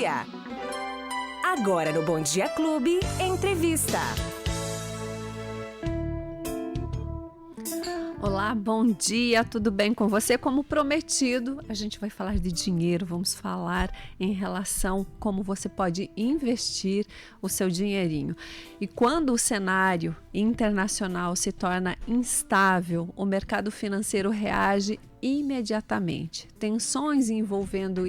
dia. Agora no Bom Dia Clube, entrevista. Olá, bom dia, tudo bem com você? Como prometido, a gente vai falar de dinheiro, vamos falar em relação como você pode investir o seu dinheirinho. E quando o cenário internacional se torna instável, o mercado financeiro reage imediatamente. Tensões envolvendo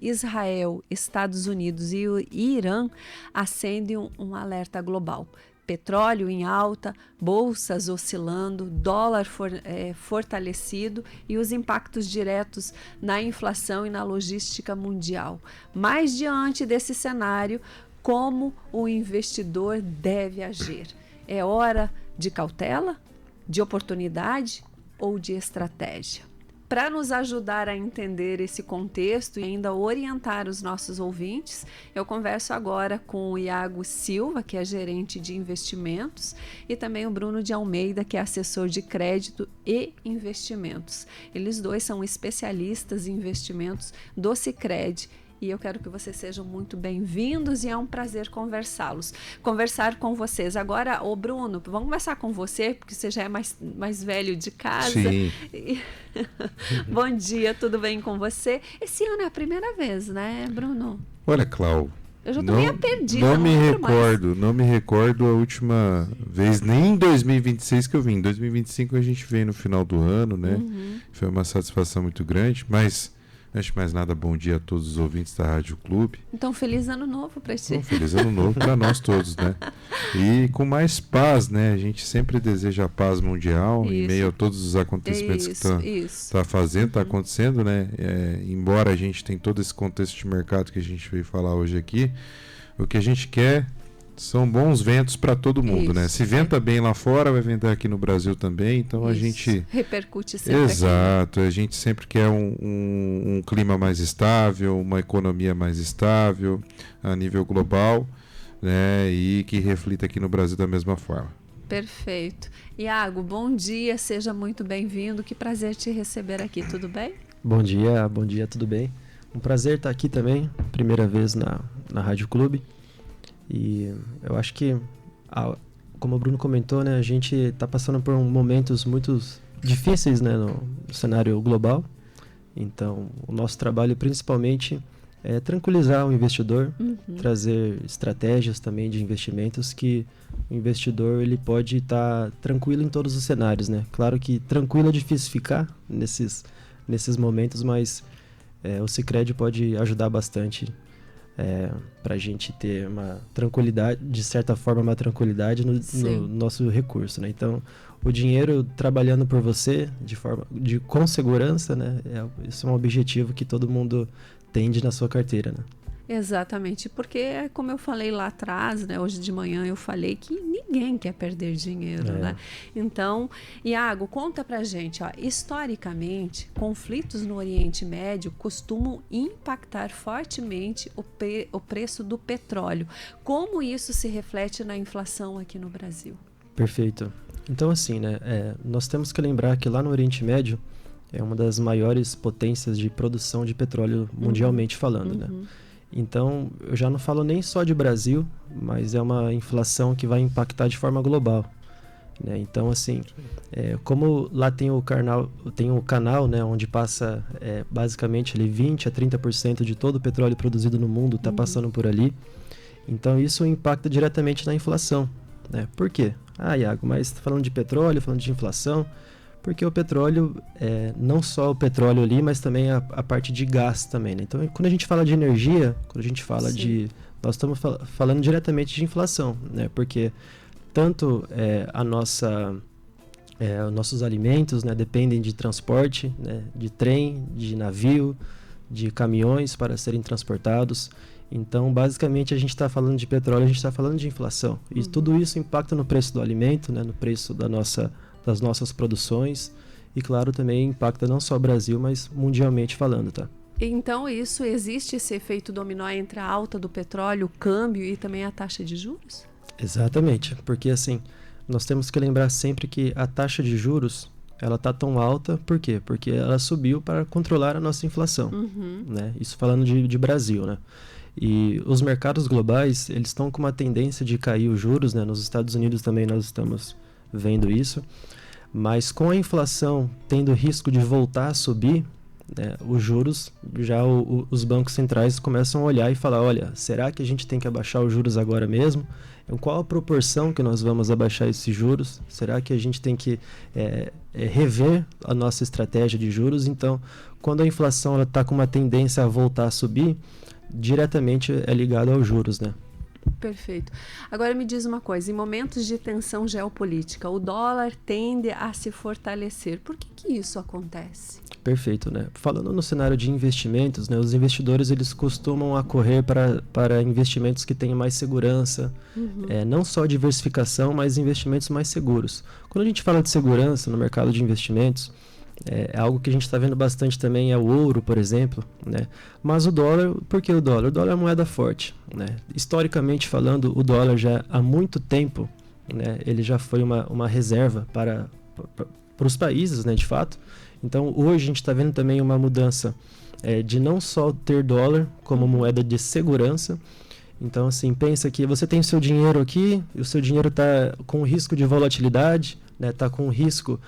Israel, Estados Unidos e o Irã acendem um alerta global. Petróleo em alta, bolsas oscilando, dólar fortalecido e os impactos diretos na inflação e na logística mundial. Mas diante desse cenário, como o investidor deve agir? É hora de cautela, de oportunidade ou de estratégia? Para nos ajudar a entender esse contexto e ainda orientar os nossos ouvintes, eu converso agora com o Iago Silva, que é gerente de investimentos, e também o Bruno de Almeida, que é assessor de crédito e investimentos. Eles dois são especialistas em investimentos do Sicredi. E eu quero que vocês sejam muito bem-vindos e é um prazer conversar com vocês. Agora, ô Bruno, vamos começar com você, porque você já é mais velho de casa. Sim. Bom dia, tudo bem com você? Esse ano é a primeira vez, né, Bruno? Olha, Clau, eu já estou meio perdida. Não me recordo a última vez, nem em 2026 que eu vim. Em 2025 a gente veio no final do ano, né? Foi uma satisfação muito grande, mas... Antes de mais nada, bom dia a todos os ouvintes da Rádio Clube. Então, feliz ano novo para ti. Feliz ano novo para nós todos, né? E com mais paz, né? A gente sempre deseja a paz mundial em meio a todos os acontecimentos que está acontecendo, né? Embora a gente tenha todo esse contexto de mercado que a gente veio falar hoje aqui, o que a gente quer são bons ventos para todo mundo, né? Se venta bem lá fora, vai ventar aqui no Brasil também, então a gente... repercute sempre. Exato, a gente sempre quer um clima mais estável, uma economia mais estável a nível global, né? E que reflita aqui no Brasil da mesma forma. Perfeito. Iago, bom dia, seja muito bem-vindo, que prazer te receber aqui, tudo bem? Bom dia, tudo bem? Um prazer estar aqui também, primeira vez na Rádio Clube. E eu acho que, como o Bruno comentou, né, a gente está passando por momentos muito difíceis, né, no cenário global. Então, o nosso trabalho principalmente é tranquilizar o investidor, trazer estratégias também de investimentos que o investidor ele pode estar tranquilo em todos os cenários, né? Claro que tranquilo é difícil ficar nesses momentos, mas o Sicredi pode ajudar bastante. Para a gente ter uma tranquilidade, de certa forma uma tranquilidade no nosso recurso, né? Então, o dinheiro trabalhando por você com segurança, né? Isso é um objetivo que todo mundo tende na sua carteira, né? Exatamente, porque como eu falei lá atrás, né, hoje de manhã eu falei que ninguém quer perder dinheiro, né? Então, Iago, conta pra gente, historicamente, conflitos no Oriente Médio costumam impactar fortemente o preço do petróleo. Como isso se reflete na inflação aqui no Brasil? Perfeito. Então, assim, né, nós temos que lembrar que lá no Oriente Médio é uma das maiores potências de produção de petróleo mundialmente falando, né? Então, eu já não falo nem só de Brasil, mas é uma inflação que vai impactar de forma global, né? Então, assim, como lá tem o canal, né, onde passa basicamente ali 20% a 30% de todo o petróleo produzido no mundo está passando por ali. Então, isso impacta diretamente na inflação, né? Por quê? Iago, mas tá falando de petróleo, falando de inflação... Porque o petróleo, não só o petróleo ali, mas também a parte de gás também, né? Então, quando a gente fala de energia, quando a gente fala nós estamos falando diretamente de inflação, né? Porque tanto os nossos alimentos, né, dependem de transporte, né, de trem, de navio, de caminhões para serem transportados. Então, basicamente, a gente está falando de petróleo, a gente está falando de inflação. E tudo isso impacta no preço do alimento, né, no preço das nossas produções e, claro, também impacta não só o Brasil, mas mundialmente falando, tá? Então, existe esse efeito dominó entre a alta do petróleo, o câmbio e também a taxa de juros? Exatamente, porque assim, nós temos que lembrar sempre que a taxa de juros, ela está tão alta, por quê? Porque ela subiu para controlar a nossa inflação, né? Isso falando de Brasil, né? E os mercados globais, eles estão com uma tendência de cair os juros, né? Nos Estados Unidos também nós estamos vendo isso. Mas com a inflação tendo risco de voltar a subir, né, os juros, já os bancos centrais começam a olhar e falar, olha, será que a gente tem que abaixar os juros agora mesmo? Qual a proporção que nós vamos abaixar esses juros? Será que a gente tem que rever a nossa estratégia de juros? Então, quando a inflação está com uma tendência a voltar a subir, diretamente é ligado aos juros, né? Perfeito. Agora me diz uma coisa, em momentos de tensão geopolítica, o dólar tende a se fortalecer. Por que isso acontece? Perfeito, né? Falando no cenário de investimentos, né, os investidores eles costumam correr para investimentos que tenham mais segurança, não só diversificação, mas investimentos mais seguros. Quando a gente fala de segurança no mercado de investimentos, é algo que a gente está vendo bastante também é o ouro, por exemplo, né? Mas o dólar, por que o dólar? O dólar é uma moeda forte, né? Historicamente falando, o dólar já há muito tempo, né, ele já foi uma reserva para os países, né, de fato. Então, hoje a gente está vendo também uma mudança de não só ter dólar como moeda de segurança. Então, assim, pensa que você tem o seu dinheiro aqui, e o seu dinheiro está com risco de volatilidade, né? Está com risco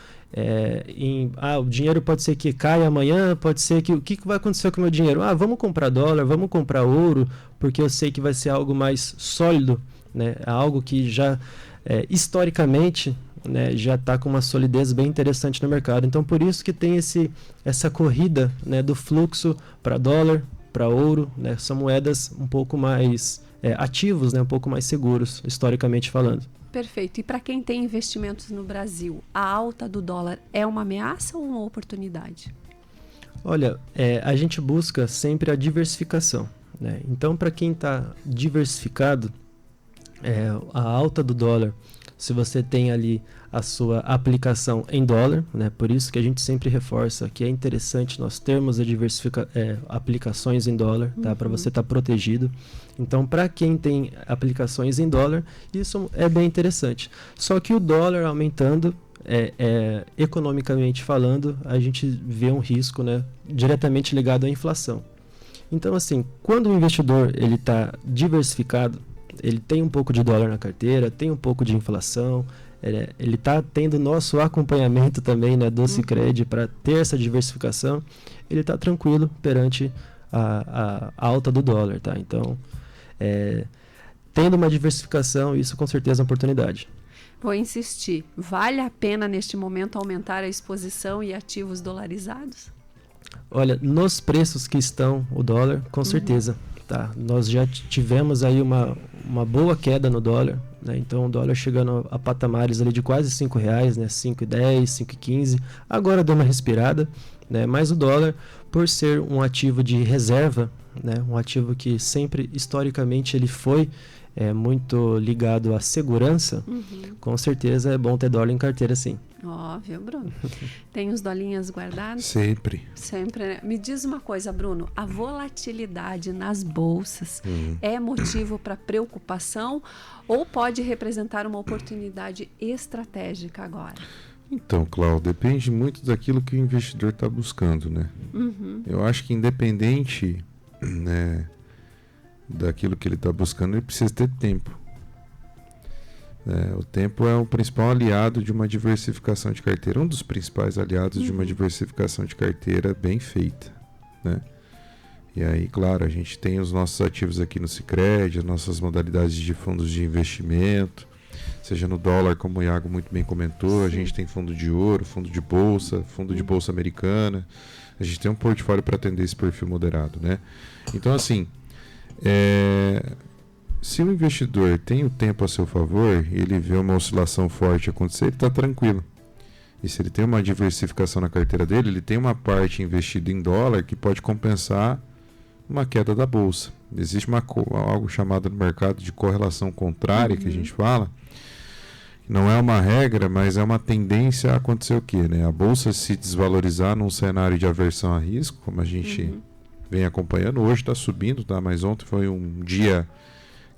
o dinheiro pode ser que caia amanhã, pode ser que... O que vai acontecer com o meu dinheiro? Vamos comprar dólar, vamos comprar ouro, porque eu sei que vai ser algo mais sólido, né? Algo que já, historicamente, né, já está com uma solidez bem interessante no mercado. Então, por isso que tem essa corrida, né, do fluxo para dólar, para ouro, né? São moedas um pouco mais ativos, né, um pouco mais seguros, historicamente falando. Perfeito. E para quem tem investimentos no Brasil, a alta do dólar é uma ameaça ou uma oportunidade? Olha, a gente busca sempre a diversificação, né? Então, para quem está diversificado, a alta do dólar, se você tem ali a sua aplicação em dólar, né? Por isso que a gente sempre reforça que é interessante nós termos aplicações em dólar, tá? Para você estar protegido. Então, para quem tem aplicações em dólar, isso é bem interessante. Só que o dólar aumentando, economicamente falando, a gente vê um risco, né, diretamente ligado à inflação. Então, assim, quando o investidor ele está diversificado, ele tem um pouco de dólar na carteira, tem um pouco de inflação, ele está tendo nosso acompanhamento também, né, do Sicredi para ter essa diversificação, ele está tranquilo perante a alta do dólar, tá? Então, tendo uma diversificação, isso com certeza é uma oportunidade. Vou insistir, vale a pena neste momento aumentar a exposição e ativos dolarizados? Olha, nos preços que estão o dólar, com certeza. Tá? Nós já tivemos aí uma boa queda no dólar, né? Então o dólar chegando a patamares ali de quase R$5, né? 5,10, 5,15. Agora deu uma respirada, né? Mas o dólar, por ser um ativo de reserva, né? Um ativo que sempre, historicamente, ele foi muito ligado à segurança, com certeza é bom ter dólar em carteira, sim. Óbvio, Bruno. Tem os dolinhas guardados? Sempre. Sempre, né? Me diz uma coisa, Bruno. A volatilidade nas bolsas é motivo para preocupação ou pode representar uma oportunidade estratégica agora? Então, Cláudio, depende muito daquilo que o investidor está buscando, né? Eu acho que independente, né, daquilo que ele está buscando, ele precisa ter tempo. O tempo é o principal aliado de uma diversificação de carteira, um dos principais aliados de uma diversificação de carteira bem feita, né? E aí, claro, a gente tem os nossos ativos aqui no Sicredi, as nossas modalidades de fundos de investimento, seja no dólar, como o Iago muito bem comentou. A gente tem fundo de ouro, fundo de bolsa americana. A gente tem um portfólio para atender esse perfil moderado, né? Então, assim, se o investidor tem o tempo a seu favor e ele vê uma oscilação forte acontecer, ele está tranquilo. E se ele tem uma diversificação na carteira dele, ele tem uma parte investida em dólar que pode compensar uma queda da bolsa. Existe algo chamado no mercado de correlação contrária, que a gente fala. Não é uma regra, mas é uma tendência a acontecer o quê, né? A bolsa se desvalorizar num cenário de aversão a risco, como a gente vem acompanhando. Hoje está subindo, tá? Mas ontem foi um dia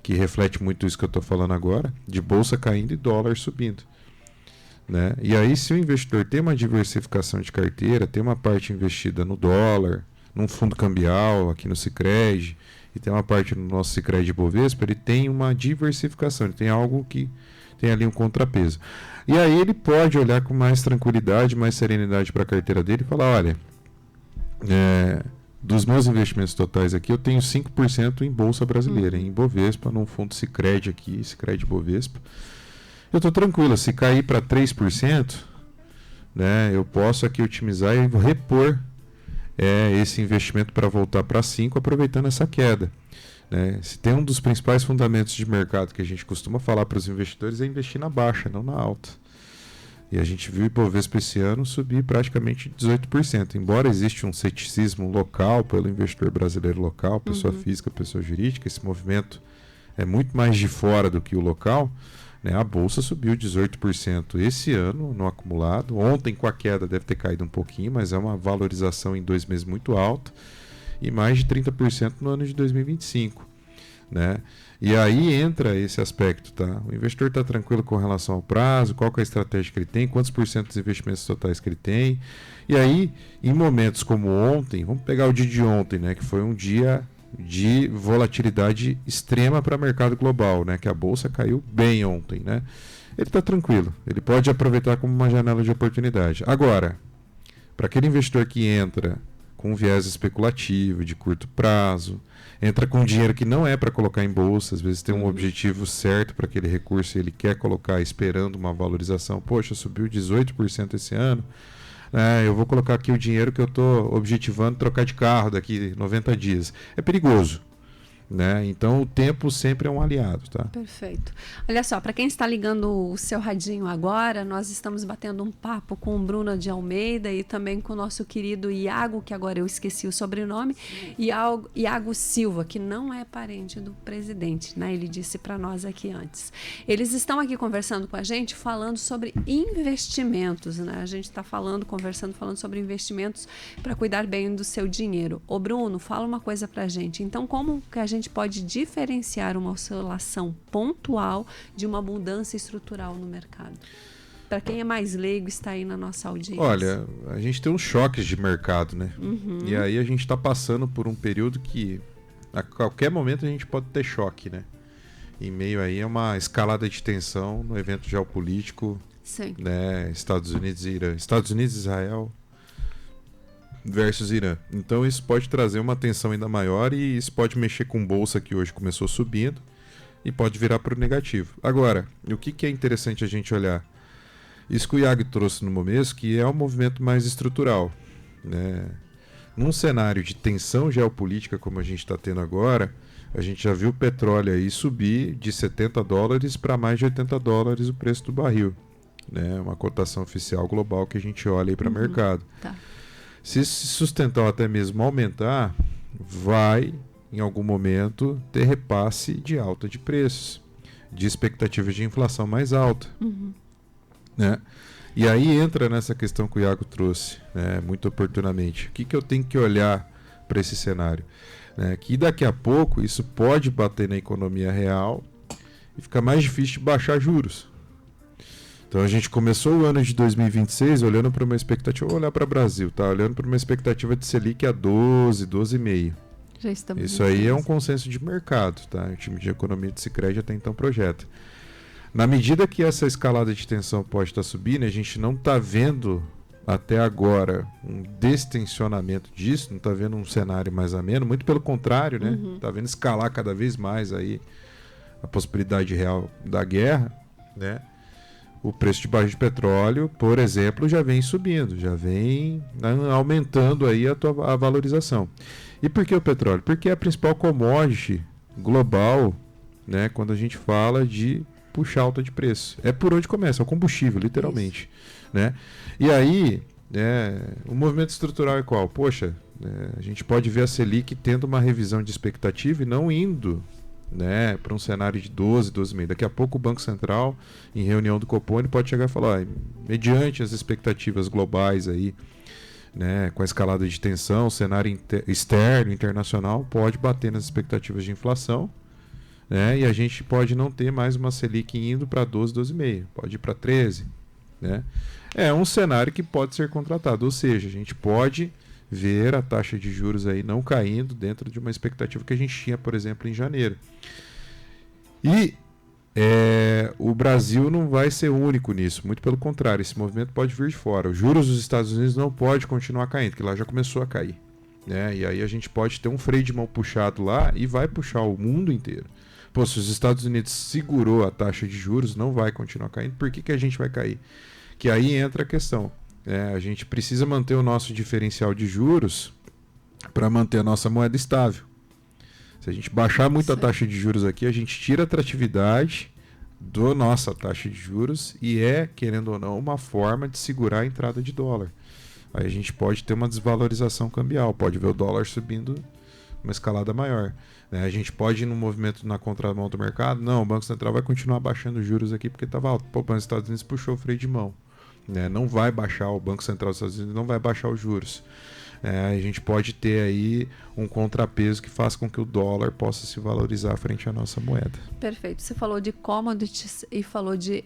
que reflete muito isso que eu estou falando agora, de bolsa caindo e dólar subindo, né? E aí, se o investidor tem uma diversificação de carteira, tem uma parte investida no dólar, num fundo cambial, aqui no Sicredi, e tem uma parte no nosso Sicredi Bovespa, ele tem uma diversificação, ele tem algo que tem ali um contrapeso. E aí ele pode olhar com mais tranquilidade, mais serenidade para a carteira dele e falar, olha, dos meus investimentos totais aqui, eu tenho 5% em Bolsa Brasileira, em Bovespa, num fundo Sicredi aqui, Sicredi Bovespa. Eu estou tranquilo, se cair para 3%, né, eu posso aqui otimizar e repor esse investimento para voltar para 5%, aproveitando essa queda. Né? Se tem um dos principais fundamentos de mercado que a gente costuma falar para os investidores é investir na baixa, não na alta. E a gente viu o Ibovespa esse ano subir praticamente 18%. Embora exista um ceticismo local pelo investidor brasileiro local, pessoa física, pessoa jurídica, esse movimento é muito mais de fora do que o local. Né? A Bolsa subiu 18% esse ano no acumulado. Ontem, com a queda, deve ter caído um pouquinho, mas é uma valorização em 2 meses muito alta. E mais de 30% no ano de 2025. Né? E aí entra esse aspecto, tá? O investidor está tranquilo com relação ao prazo, qual que é a estratégia que ele tem, quantos por cento dos investimentos totais que ele tem. E aí, em momentos como ontem, vamos pegar o dia de ontem, né? Que foi um dia de volatilidade extrema para o mercado global, né? Que a Bolsa caiu bem ontem, né? Ele está tranquilo, ele pode aproveitar como uma janela de oportunidade. Agora, para aquele investidor que entra com viés especulativo, de curto prazo, entra com dinheiro que não é para colocar em bolsa, às vezes tem um objetivo certo para aquele recurso e ele quer colocar esperando uma valorização. Poxa, subiu 18% esse ano, eu vou colocar aqui o dinheiro que eu estou objetivando trocar de carro daqui 90 dias. É perigoso. Né? Então o tempo sempre é um aliado, tá? Perfeito. Olha só, para quem está ligando o seu radinho agora, nós estamos batendo um papo com o Bruno de Almeida e também com o nosso querido Iago, que agora eu esqueci o sobrenome, Iago Silva, que não é parente do presidente, né? Ele disse para nós aqui antes. Eles estão aqui conversando com a gente, falando sobre investimentos, né? A gente está falando sobre investimentos para cuidar bem do seu dinheiro. Ô Bruno, fala uma coisa para a gente. Então, como que a gente pode diferenciar uma oscilação pontual de uma mudança estrutural no mercado? Para quem é mais leigo, está aí na nossa audiência. Olha, a gente tem uns choques de mercado, né? E aí a gente está passando por um período que a qualquer momento a gente pode ter choque, né? Em meio aí a uma escalada de tensão no evento geopolítico, né? Estados Unidos e Irã. Estados Unidos e Israel versus Irã. Então isso pode trazer uma tensão ainda maior e isso pode mexer com bolsa que hoje começou subindo e pode virar para o negativo. Agora, o que é interessante a gente olhar? Isso que o Iago trouxe no começo, que é um movimento mais estrutural. Né? Num cenário de tensão geopolítica como a gente está tendo agora, a gente já viu o petróleo aí subir de $70 para mais de $80 o preço do barril. Né? Uma cotação oficial global que a gente olha aí para o mercado. Tá. Se sustentar ou até mesmo aumentar, vai, em algum momento, ter repasse de alta de preços, de expectativas de inflação mais alta. Né? E aí entra nessa questão que o Iago trouxe, né, muito oportunamente. O que eu tenho que olhar para esse cenário? Que daqui a pouco isso pode bater na economia real e ficar mais difícil de baixar juros. Então a gente começou o ano de 2026 olhando para uma expectativa, vou olhar para o Brasil, tá? Olhando para uma expectativa de Selic a 12,5%. Já estamos Isso aí é um consenso de mercado, tá? O time de economia de Sicredi até então projeta. Na medida que essa escalada de tensão pode estar subindo, a gente não está vendo até agora um destensionamento disso, não está vendo um cenário mais ameno, muito pelo contrário, né? Está vendo escalar cada vez mais aí a possibilidade real da guerra, né? O preço de barril de petróleo, por exemplo, já vem subindo, já vem aumentando aí a valorização. E por que o petróleo? Porque é a principal commodity global, né, quando a gente fala de puxar alta de preço. É por onde começa, é o combustível, literalmente. Né? E aí, o movimento estrutural é qual? Poxa, a gente pode ver a Selic tendo uma revisão de expectativa e não indo, né, para um cenário de 12,5%. Daqui a pouco o Banco Central, em reunião do Copom, ele pode chegar e falar, mediante as expectativas globais aí, né, com a escalada de tensão, o cenário externo, internacional, pode bater nas expectativas de inflação, né, e a gente pode não ter mais uma Selic indo para 12,5%, pode ir para 13%. Né? É um cenário que pode ser contratado, ou seja, a gente pode ver a taxa de juros aí não caindo dentro de uma expectativa que a gente tinha, por exemplo, em janeiro. E o Brasil não vai ser único nisso, muito pelo contrário, esse movimento pode vir de fora. Os juros dos Estados Unidos não pode continuar caindo, porque lá já começou a cair, né? E aí a gente pode ter um freio de mão puxado lá e vai puxar o mundo inteiro. Pô, se os Estados Unidos segurou a taxa de juros, não vai continuar caindo, por que a gente vai cair? Que aí entra a questão, a gente precisa manter o nosso diferencial de juros para manter a nossa moeda estável. Se a gente baixar muito a taxa de juros aqui, a gente tira a atratividade da nossa taxa de juros e querendo ou não, uma forma de segurar a entrada de dólar. Aí a gente pode ter uma desvalorização cambial, pode ver o dólar subindo uma escalada maior. A gente pode ir num movimento na contramão do mercado, não, o Banco Central vai continuar baixando os juros aqui porque estava alto. Pô, o Banco dos Estados Unidos puxou o freio de mão. Não vai baixar, o Banco Central dos Estados Unidos não vai baixar os juros. A gente pode ter aí um contrapeso que faz com que o dólar possa se valorizar frente à nossa moeda. Perfeito. Você falou de commodities e falou de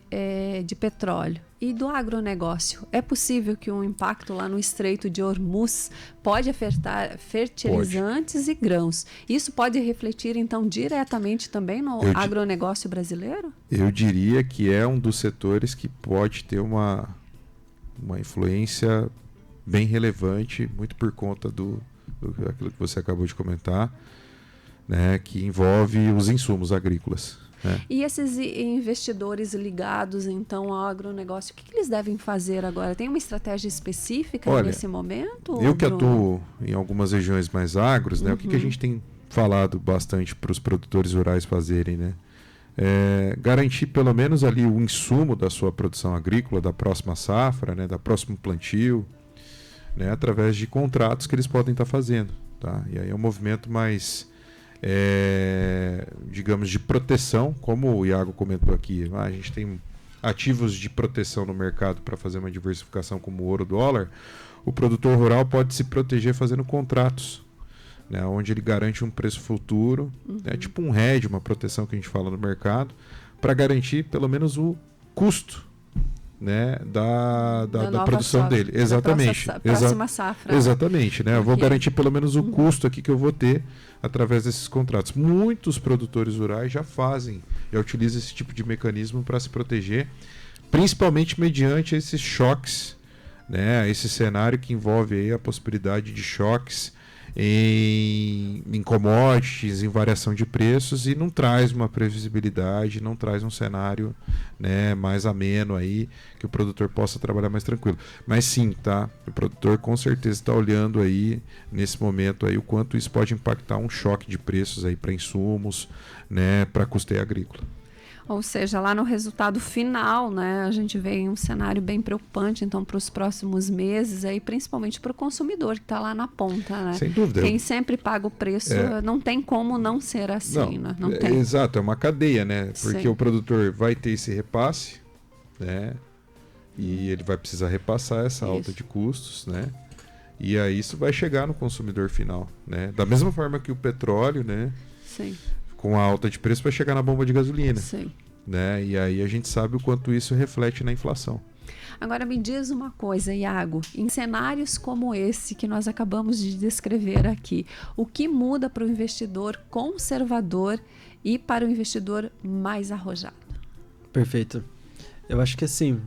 petróleo. E do agronegócio? É possível que um impacto lá no Estreito de Hormuz pode afetar fertilizantes e grãos? Isso pode refletir, então, diretamente também no agronegócio brasileiro? Eu diria que é um dos setores que pode ter uma influência bem relevante, muito por conta daquilo que você acabou de comentar, né, que envolve os insumos agrícolas. E esses investidores ligados, então, ao agronegócio, o que eles devem fazer agora? Tem uma estratégia específica nesse momento? Eu que atuo em algumas regiões mais agros, né, o que a gente tem falado bastante para os produtores rurais fazerem, né? Garantir pelo menos ali o insumo da sua produção agrícola, da próxima safra, né, da próximo plantio, né, através de contratos que eles podem estar fazendo, tá? E aí é um movimento mais, digamos, de proteção, como o Iago comentou aqui. A gente tem ativos de proteção no mercado para fazer uma diversificação como o ouro, dólar. O produtor rural pode se proteger fazendo contratos, né, onde ele garante um preço futuro, tipo um hedge, uma proteção que a gente fala no mercado, para garantir pelo menos o custo, né, da produção dele. Exatamente. Próxima safra. Exatamente, né? Eu vou garantir pelo menos o custo aqui que eu vou ter através desses contratos. Muitos produtores rurais já utilizam esse tipo de mecanismo para se proteger, principalmente mediante esses choques, né? Esse cenário que envolve aí a possibilidade de choques em commodities, em variação de preços, e não traz uma previsibilidade, não traz um cenário, né, mais ameno aí, que o produtor possa trabalhar mais tranquilo. Mas sim, tá? O produtor com certeza está olhando aí, nesse momento aí, o quanto isso pode impactar um choque de preços aí para insumos, né, para custeio agrícola. Ou seja, lá no resultado final, né, a gente vê um cenário bem preocupante, então, para os próximos meses, aí, principalmente para o consumidor que está lá na ponta, né? Sem dúvida. Quem sempre paga o preço, não tem como não ser assim, né? Não tem. Exato, é uma cadeia, né? Porque o produtor vai ter esse repasse, né? E ele vai precisar repassar essa alta de custos, né? E aí isso vai chegar no consumidor final, né? Da mesma forma que o petróleo, né? Sim. Com a alta de preço vai chegar na bomba de gasolina. Sim. Né? E aí a gente sabe o quanto isso reflete na inflação. Agora me diz uma coisa, Iago, em cenários como esse que nós acabamos de descrever aqui, o que muda para o investidor conservador e para o investidor mais arrojado? Perfeito. Eu acho que assim,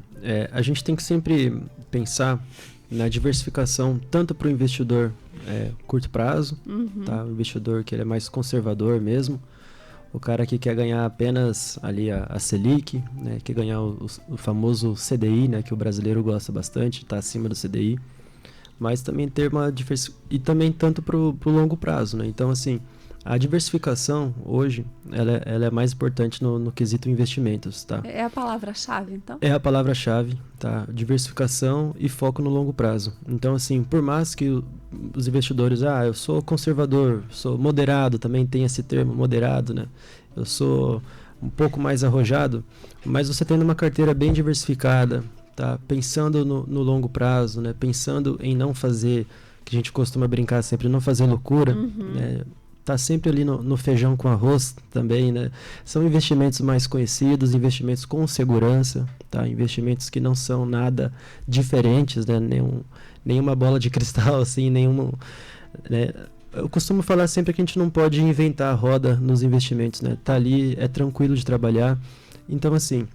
a gente tem que sempre pensar na diversificação tanto para o investidor curto prazo, tá? O investidor que ele é mais conservador mesmo, o cara que quer ganhar apenas ali a Selic, né? Quer ganhar o famoso CDI, né? Que o brasileiro gosta bastante, está acima do CDI, mas também ter uma diversificação, e também tanto para o longo prazo, né? Então assim, a diversificação hoje, ela é mais importante no quesito investimentos, tá? É a palavra-chave, então? É a palavra-chave, tá? Diversificação e foco no longo prazo. Então, assim, por mais que os investidores, eu sou conservador, sou moderado, também tem esse termo, moderado, né? Eu sou um pouco mais arrojado, mas você tendo uma carteira bem diversificada, tá? Pensando no longo prazo, né? Pensando em não fazer, que a gente costuma brincar sempre, não fazer loucura, né? está sempre ali no feijão com arroz também, né? São investimentos mais conhecidos, investimentos com segurança, tá? Investimentos que não são nada diferentes, né? Nenhuma bola de cristal, assim, nenhuma... Né? Eu costumo falar sempre que a gente não pode inventar a roda nos investimentos, né? Tá ali, é tranquilo de trabalhar. Então, assim,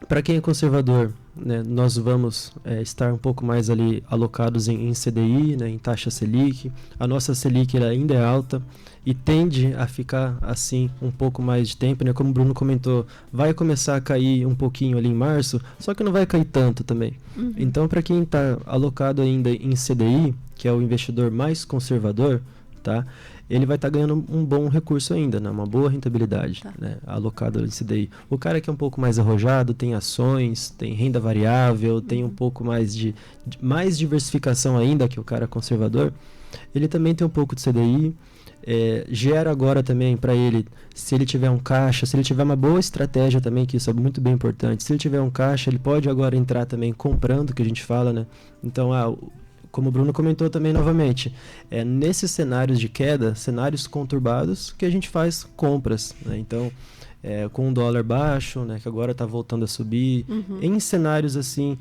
para quem é conservador, né, nós vamos estar um pouco mais ali alocados em CDI, né, em taxa Selic. A nossa Selic ela ainda é alta e tende a ficar assim um pouco mais de tempo, né? Como o Bruno comentou, vai começar a cair um pouquinho ali em março, só que não vai cair tanto também. Uhum. Então, para quem está alocado ainda em CDI, que é o investidor mais conservador, tá? Ele vai estar ganhando um bom recurso ainda, né? Uma boa rentabilidade, tá, né? Alocado nesse daí. O cara que é um pouco mais arrojado, tem ações, tem renda variável, tem um pouco mais de mais diversificação ainda que o cara conservador, ele também tem um pouco de CDI, gera agora também para ele, se ele tiver um caixa, se ele tiver uma boa estratégia também, que isso é muito bem importante, se ele tiver um caixa, ele pode agora entrar também comprando, que a gente fala, né? Então, como o Bruno comentou também novamente, nesses cenários de queda, cenários conturbados, que a gente faz compras, né? Então, com o dólar baixo, né, que agora está voltando a subir, em cenários assim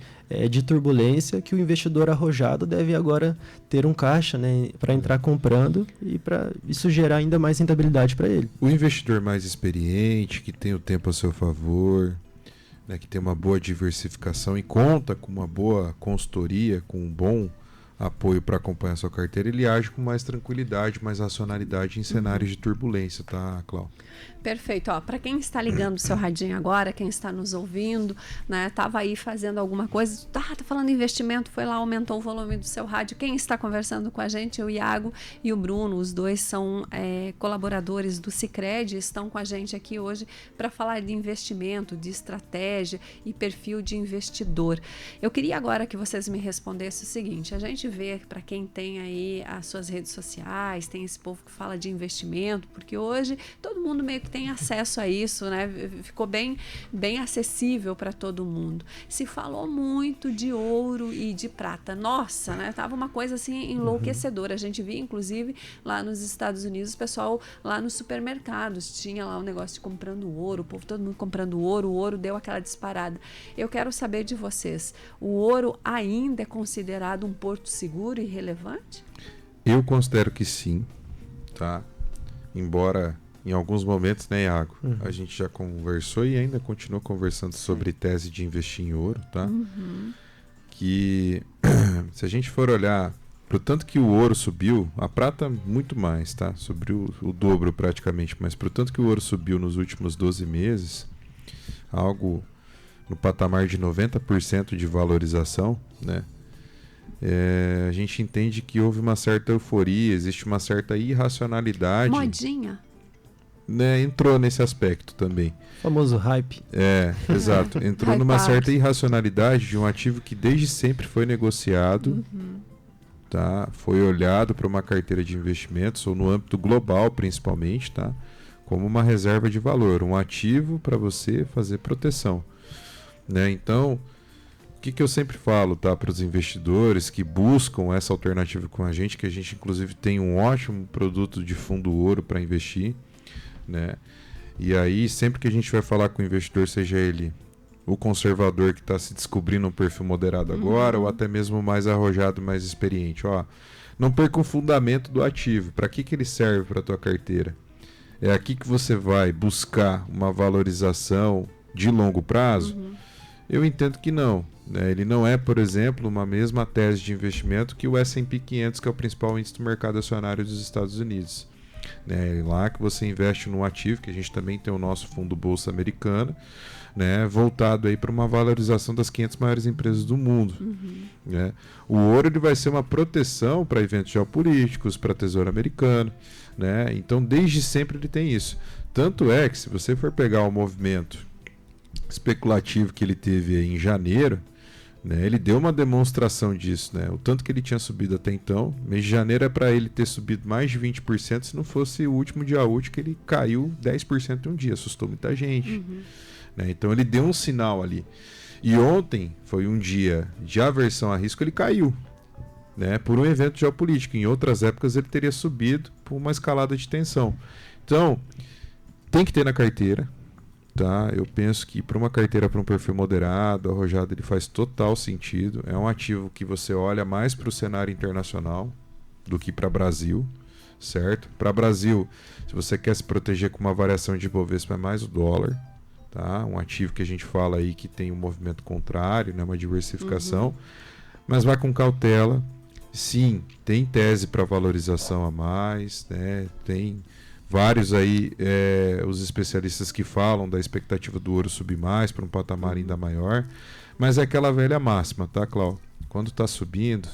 de turbulência, que o investidor arrojado deve agora ter um caixa, né, para entrar comprando e para isso gerar ainda mais rentabilidade para ele. O investidor mais experiente, que tem o tempo a seu favor, né, que tem uma boa diversificação e conta com uma boa consultoria, com um bom apoio para acompanhar a sua carteira, ele age com mais tranquilidade, mais racionalidade em cenários de turbulência, tá, Cláudia? Perfeito. Para quem está ligando o seu radinho agora, quem está nos ouvindo, né, estava aí fazendo alguma coisa, tá falando investimento, foi lá, aumentou o volume do seu rádio. Quem está conversando com a gente, o Iago e o Bruno, os dois são colaboradores do Sicredi, estão com a gente aqui hoje para falar de investimento, de estratégia e perfil de investidor. Eu queria agora que vocês me respondessem o seguinte: a gente vê, para quem tem aí as suas redes sociais, tem esse povo que fala de investimento, porque hoje todo mundo meio que tem acesso a isso, né? Ficou bem acessível para todo mundo. Se falou muito de ouro e de prata. Nossa, né? Tava uma coisa assim enlouquecedora. A gente via, inclusive, lá nos Estados Unidos, o pessoal lá nos supermercados tinha lá um negócio de comprando ouro, o povo todo mundo comprando ouro, o ouro deu aquela disparada. Eu quero saber de vocês, o ouro ainda é considerado um porto seguro e relevante? Eu considero que sim, tá? Embora em alguns momentos, né, Iago? A gente já conversou e ainda continua conversando sobre tese de investir em ouro, tá? Que se a gente for olhar pro tanto que o ouro subiu, a prata muito mais, tá? Subiu o dobro praticamente, mas pro tanto que o ouro subiu nos últimos 12 meses, algo no patamar de 90% de valorização, né? A gente entende que houve uma certa euforia, existe uma certa irracionalidade. Modinha. Né, entrou nesse aspecto também. O famoso hype. Exato. Entrou numa certa irracionalidade de um ativo que desde sempre foi negociado, tá? Foi olhado para uma carteira de investimentos, ou no âmbito global principalmente, tá? Como uma reserva de valor, um ativo para você fazer proteção, né? Então, o que eu sempre falo, tá, para os investidores que buscam essa alternativa com a gente, que a gente inclusive tem um ótimo produto de fundo ouro para investir, né? E aí, sempre que a gente vai falar com o investidor, seja ele o conservador que está se descobrindo um perfil moderado agora, ou até mesmo mais arrojado, mais experiente, não perca o fundamento do ativo. Para que ele serve para a tua carteira? É aqui que você vai buscar uma valorização de longo prazo? Eu entendo que não, né? Ele não é, por exemplo, uma mesma tese de investimento que o S&P 500, que é o principal índice do mercado acionário dos Estados Unidos. É lá que você investe num ativo, que a gente também tem o nosso fundo Bolsa Americana, né, voltado aí para uma valorização das 500 maiores empresas do mundo. Né? O ouro ele vai ser uma proteção para eventos geopolíticos, para Tesouro Americano, né? Então desde sempre ele tem isso. Tanto é que se você for pegar o movimento especulativo que ele teve aí em janeiro, né, ele deu uma demonstração disso, né? O tanto que ele tinha subido até então. Mês de janeiro é para ele ter subido mais de 20%, se não fosse o último dia útil que ele caiu 10% em um dia, assustou muita gente. Né? Então ele deu um sinal ali. E ontem foi um dia de aversão a risco, ele caiu. né, por um evento geopolítico. Em outras épocas ele teria subido por uma escalada de tensão. Então, tem que ter na carteira. Tá? Eu penso que para uma carteira para um perfil moderado, arrojado, ele faz total sentido. É um ativo que você olha mais para o cenário internacional do que para Brasil, certo? Para Brasil, se você quer se proteger com uma variação de Ibovespa, é mais o dólar, tá? Um ativo que a gente fala aí que tem um movimento contrário, né? Uma diversificação, mas vai com cautela. Sim, tem tese para valorização a mais, né? Tem vários aí, os especialistas que falam da expectativa do ouro subir mais para um patamar ainda maior, mas é aquela velha máxima, tá, Cláudio? Quando está subindo,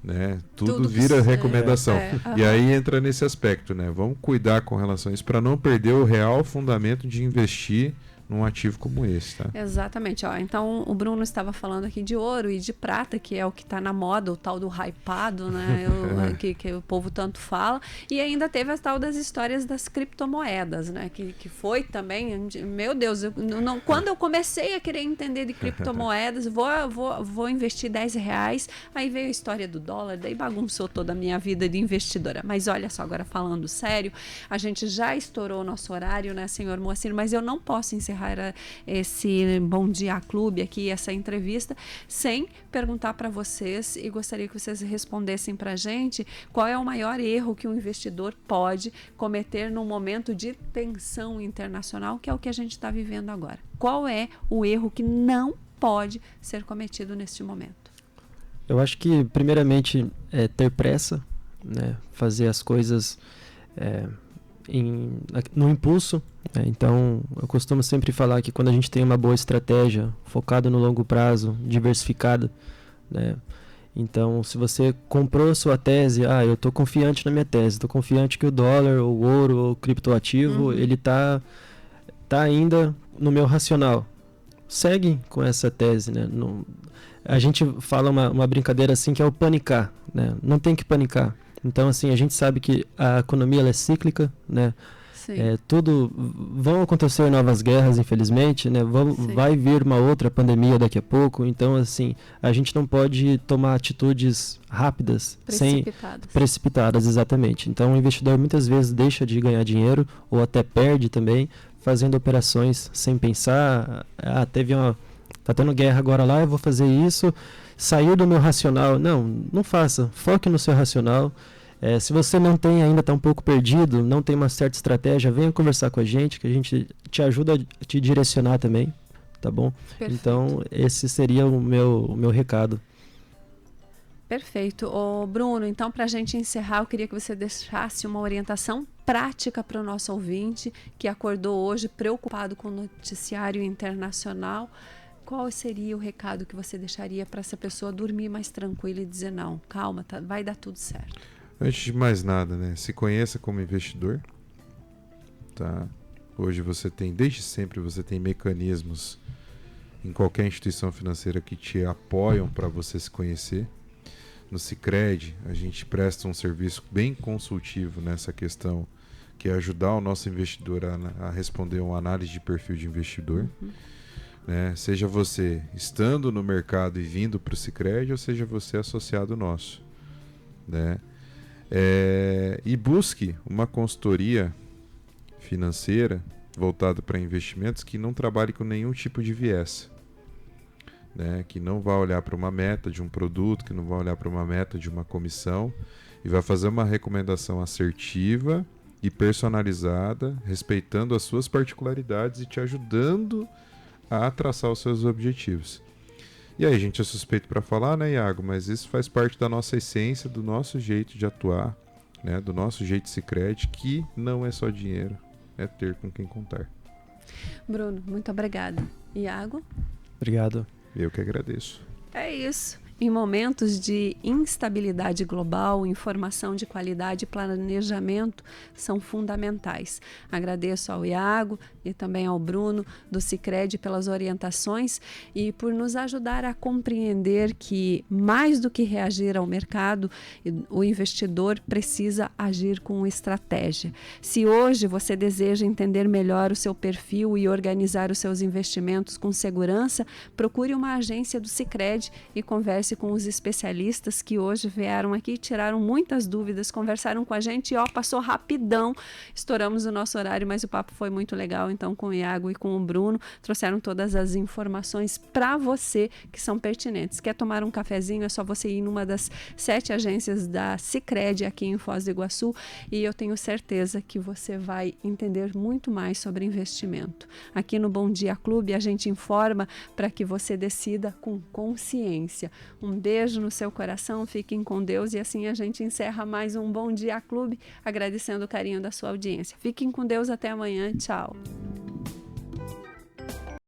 né, tudo vira recomendação. E aí entra nesse aspecto, né? Vamos cuidar com relação a isso para não perder o real fundamento de investir num ativo como esse, tá? Exatamente. Ó, então, o Bruno estava falando aqui de ouro e de prata, que é o que está na moda, o tal do hypado, né? Que o povo tanto fala. E ainda teve a tal das histórias das criptomoedas, né? Que foi também... Meu Deus, quando eu comecei a querer entender de criptomoedas, vou investir R$10, aí veio a história do dólar, daí bagunçou toda a minha vida de investidora. Mas olha só, agora falando sério, a gente já estourou o nosso horário, né, senhor Moacir? Mas eu não posso encerrar esse Bom Dia Clube aqui, essa entrevista, sem perguntar para vocês, e gostaria que vocês respondessem para a gente qual é o maior erro que um investidor pode cometer num momento de tensão internacional, que é o que a gente está vivendo agora. Qual é o erro que não pode ser cometido neste momento? Eu acho que, primeiramente, é ter pressa, né? Fazer as coisas no impulso. Então, eu costumo sempre falar que quando a gente tem uma boa estratégia, focada no longo prazo, diversificada, né? Então, se você comprou sua tese, eu estou confiante na minha tese, estou confiante que o dólar, o ouro, o criptoativo, ele tá ainda no meu racional. Segue com essa tese, né? A gente fala uma brincadeira assim que é o panicar, né? Não tem que panicar. Então, assim, a gente sabe que a economia ela é cíclica, né? Vão acontecer novas guerras, infelizmente, né? Vai vir uma outra pandemia daqui a pouco. Então, assim, a gente não pode tomar atitudes rápidas, precipitadas, exatamente. Então, o investidor muitas vezes deixa de ganhar dinheiro ou até perde também, fazendo operações sem pensar. Tá tendo guerra agora lá, eu vou fazer isso. Saiu do meu racional. Não faça. Foque no seu racional. Se você não tem ainda, está um pouco perdido, não tem uma certa estratégia, venha conversar com a gente, que a gente te ajuda a te direcionar também, tá bom? Perfeito. Então, esse seria o meu recado. Perfeito. Bruno, então, para a gente encerrar, eu queria que você deixasse uma orientação prática para o nosso ouvinte, que acordou hoje preocupado com o noticiário internacional. Qual seria o recado que você deixaria para essa pessoa dormir mais tranquila e dizer, não, calma, vai dar tudo certo? Antes de mais nada, né? Se conheça como investidor, tá? Hoje desde sempre você tem mecanismos em qualquer instituição financeira que te apoiam para você se conhecer. No Sicredi, a gente presta um serviço bem consultivo nessa questão, que é ajudar o nosso investidor a responder uma análise de perfil de investidor. Né? Seja você estando no mercado e vindo para o Sicredi, ou seja você associado nosso, né? E busque uma consultoria financeira voltada para investimentos que não trabalhe com nenhum tipo de viés, né? Que não vá olhar para uma meta de um produto, que não vá olhar para uma meta de uma comissão, e vai fazer uma recomendação assertiva e personalizada, respeitando as suas particularidades e te ajudando a traçar os seus objetivos. E aí, gente, é suspeito para falar, né, Iago? Mas isso faz parte da nossa essência, do nosso jeito de atuar, né? Do nosso jeito Sicredi, que não é só dinheiro, é ter com quem contar. Bruno, muito obrigada. Iago? Obrigado. Eu que agradeço. É isso. Em momentos de instabilidade global, informação de qualidade e planejamento são fundamentais. Agradeço ao Iago e também ao Bruno do Sicredi pelas orientações e por nos ajudar a compreender que, mais do que reagir ao mercado, o investidor precisa agir com estratégia. Se hoje você deseja entender melhor o seu perfil e organizar os seus investimentos com segurança, procure uma agência do Sicredi e converse converse com os especialistas que hoje vieram aqui, tiraram muitas dúvidas, conversaram com a gente e passou rapidão. Estouramos o nosso horário, mas o papo foi muito legal. Então, com o Iago e com o Bruno, trouxeram todas as informações para você que são pertinentes. Quer tomar um cafezinho? É só você ir numa das 7 agências da Sicredi aqui em Foz do Iguaçu e eu tenho certeza que você vai entender muito mais sobre investimento. Aqui no Bom Dia Clube a gente informa para que você decida com consciência. Um beijo no seu coração, fiquem com Deus e assim a gente encerra mais um Bom Dia Clube, agradecendo o carinho da sua audiência. Fiquem com Deus, até amanhã, tchau.